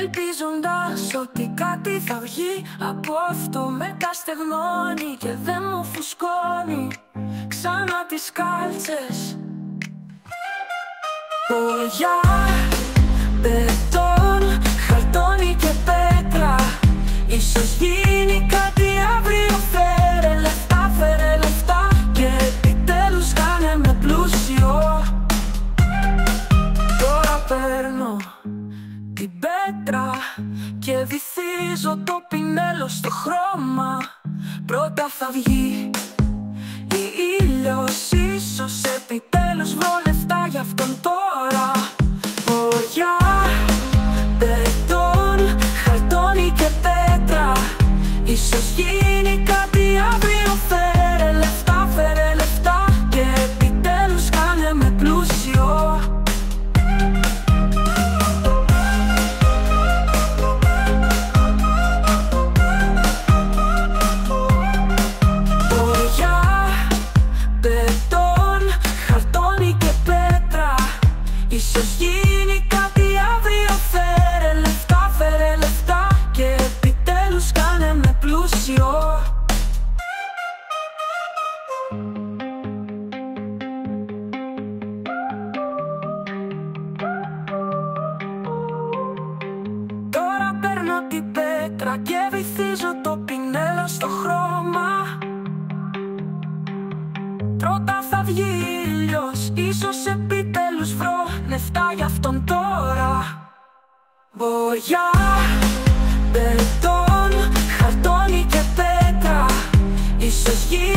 ελπίζοντας ότι κάτι θα βγει από αυτό. Μεταστεγνώνει και δεν μου φουσκώνει ξανά τις κάλτσες. Ποδιά, μπετόν, χαρτόνι και πέτρα. Ίσως γίνει κάτι αύριο. Φέρε λεφτά και επιτέλους κάνε με πλούσιο. Τώρα παίρνω την πέτρα και βυθίζω το πινέλο στο χρώμα. Πρώτα θα βγει η ήλιος, ίσως επιτέλους βρω λεφτά γι' αυτόν τώρα. Ποδιά, μπετόν, χαρτόνι και πέτρα. Ίσως γίνει κάτι αύριο. Φέρε λεφτά και επιτέλους κάνε με πλούσιο. Ποδιά, μπετόν, χαρτόνι και πέτρα. Ίσως γίνει κάτι αύριο. Φέρε λεφτά και επιτέλους κάνε με πλούσιο. Τώρα παίρνω την πέτρα και βυθίζω το πινέλο στο χρώμα. Πρώτα θα βγει ήλιος, ίσως επιτέλους βρω λεφτά γι' αυτόν τώρα. Ποδιά, μπετόν, χαρτόνι και πέτρα. Ίσως γίνει